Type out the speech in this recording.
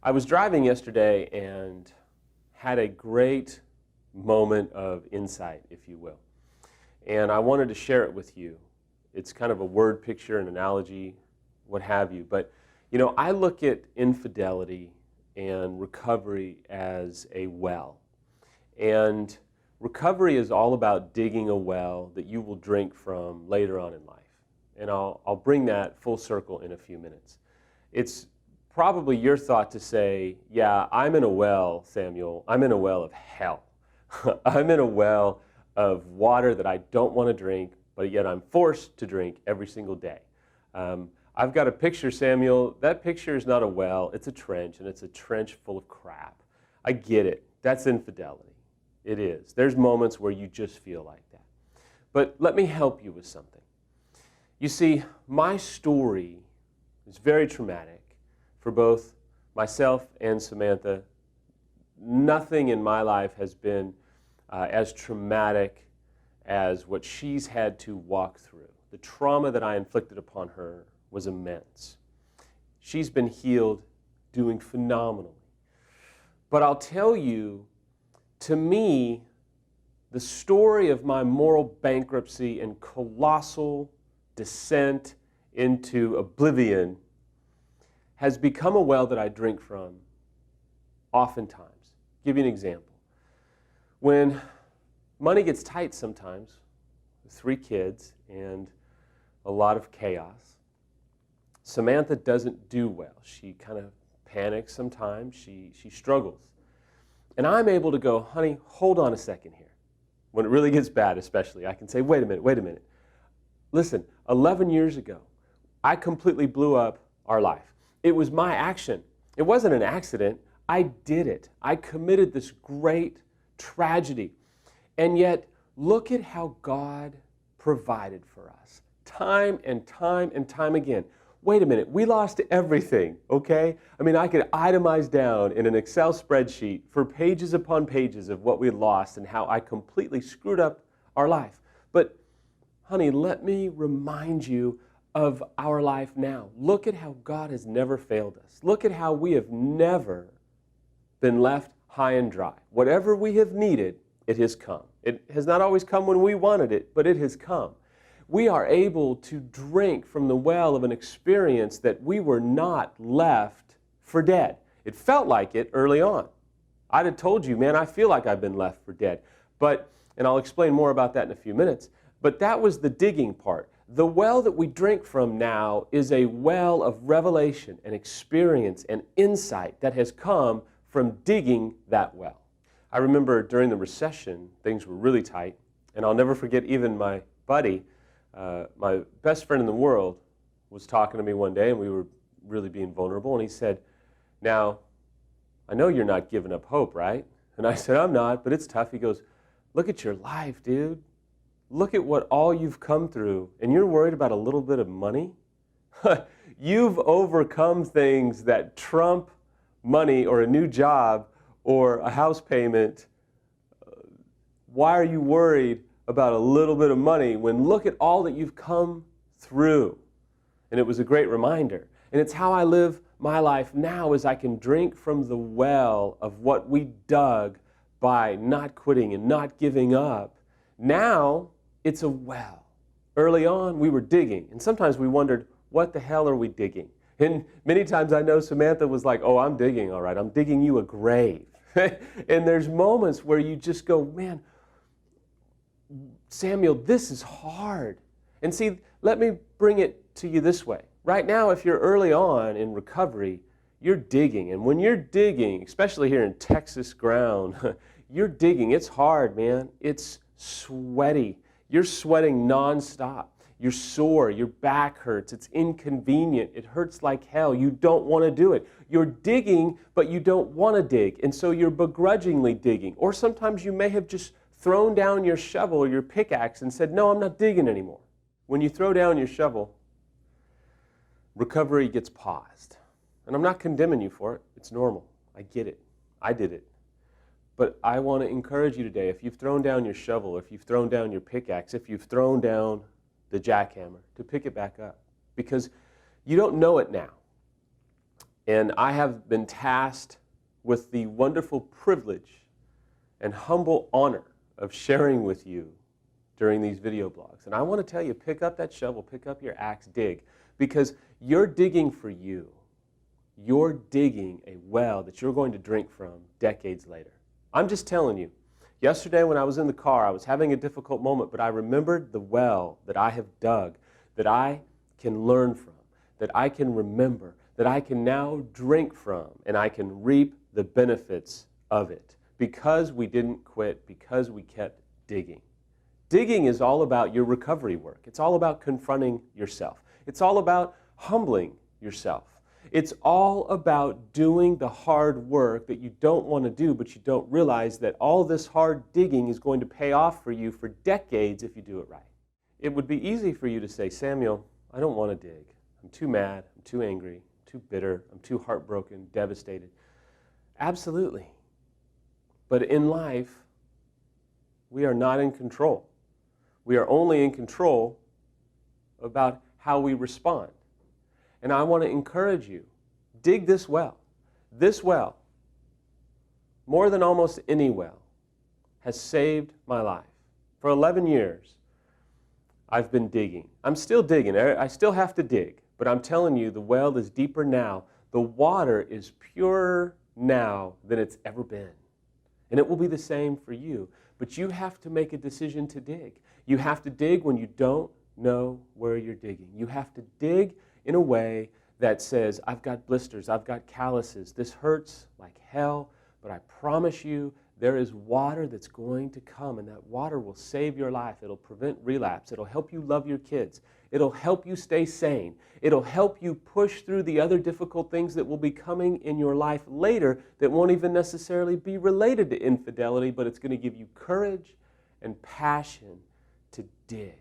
I was driving yesterday and had a great moment of insight, if you will. And I wanted to share it with you. It's kind of a word picture, an analogy, what have you. But, you know, I look at infidelity and recovery as a well. And recovery is all about digging a well that you will drink from later on in life. And I'll bring that full circle in a few minutes. It's probably your thought to say, yeah, I'm in a well, Samuel. I'm in a well of hell. I'm in a well of water that I don't want to drink, but yet I'm forced to drink every single day. I've got a picture, Samuel. That picture is not a well, it's a trench, and it's a trench full of crap. I get it. That's infidelity. It is. There's moments where you just feel like that. But let me help you with something. You see, my story is very traumatic for both myself and Samantha. Nothing in my life has been as traumatic as what she's had to walk through. The trauma that I inflicted upon her was immense. She's been healed, doing phenomenally. But I'll tell you, to me, the story of my moral bankruptcy and colossal descent into oblivion has become a well that I drink from oftentimes. Give you an example. When money gets tight sometimes, with 3 kids and a lot of chaos, Samantha doesn't do well. She kind of panics sometimes. She struggles. And I'm able to go, honey, hold on a second here. When it really gets bad especially, I can say, wait a minute. Listen, 11 years ago, I completely blew up our life. It was my action. It wasn't an accident. I did it. I committed this great tragedy. And yet, look at how God provided for us. Time and time and time again. Wait a minute, we lost everything, okay? I mean, I could itemize down in an Excel spreadsheet for pages upon pages of what we lost and how I completely screwed up our life. But, honey, let me remind you of our life now. Look at how God has never failed us. Look at how we have never been left high and dry. Whatever we have needed, it has come. It has not always come when we wanted it, but it has come. We are able to drink from the well of an experience that we were not left for dead. It felt like it early on. I'd have told you, man, I feel like I've been left for dead. But, and I'll explain more about that in a few minutes, but that was the digging part. The well that we drink from now is a well of revelation and experience and insight that has come from digging that well. I remember during the recession, things were really tight, and I'll never forget even my buddy, my best friend in the world, was talking to me one day, and we were really being vulnerable, and he said, now, I know you're not giving up hope, right? And I said, I'm not, but it's tough. He goes, look at your life, dude. Look at what all you've come through, and you're worried about a little bit of money? You've overcome things that trump money or a new job or a house payment. Why are you worried about a little bit of money when look at all that you've come through? And it was a great reminder. And it's how I live my life now, as I can drink from the well of what we dug by not quitting and not giving up. Now, it's a well. Early on, we were digging, and sometimes we wondered, what the hell are we digging? And many times I know Samantha was like, oh, I'm digging, all right. I'm digging you a grave. And there's moments where you just go, man, Samuel, this is hard. And see, let me bring it to you this way. Right now, if you're early on in recovery, you're digging. And when you're digging, especially here in Texas ground, you're digging. It's hard, man. It's sweaty. You're sweating nonstop. You're sore. Your back hurts. It's inconvenient. It hurts like hell. You don't want to do it. You're digging, but you don't want to dig. And so you're begrudgingly digging. Or sometimes you may have just thrown down your shovel or your pickaxe and said, no, I'm not digging anymore. When you throw down your shovel, recovery gets paused. And I'm not condemning you for it. It's normal. I get it. I did it. But I want to encourage you today, if you've thrown down your shovel, if you've thrown down your pickaxe, if you've thrown down the jackhammer to pick it back up, because you don't know it now. And I have been tasked with the wonderful privilege and humble honor of sharing with you during these video blogs. And I want to tell you, pick up that shovel, pick up your axe, dig, because you're digging for you. You're digging a well that you're going to drink from decades later. I'm just telling you. Yesterday when I was in the car, I was having a difficult moment, but I remembered the well that I have dug, that I can learn from, that I can remember, that I can now drink from, and I can reap the benefits of it, because we didn't quit, because we kept digging. Digging is all about your recovery work. It's all about confronting yourself. It's all about humbling yourself. It's all about doing the hard work that you don't want to do, but you don't realize that all this hard digging is going to pay off for you for decades if you do it right. It would be easy for you to say, Samuel, I don't want to dig. I'm too mad, I'm too angry, I'm too bitter, I'm too heartbroken, devastated. Absolutely. But in life, we are not in control. We are only in control about how we respond. And I want to encourage you, dig this well. This well, more than almost any well, has saved my life. For 11 years, I've been digging. I'm still digging. I still have to dig. But I'm telling you, the well is deeper now. The water is purer now than it's ever been. And it will be the same for you. But you have to make a decision to dig. You have to dig when you don't know where you're digging. You have to dig in a way that says, I've got blisters, I've got calluses, this hurts like hell, but I promise you there is water that's going to come, and that water will save your life. It'll prevent relapse. It'll help you love your kids. It'll help you stay sane. It'll help you push through the other difficult things that will be coming in your life later that won't even necessarily be related to infidelity, but it's going to give you courage and passion to dig.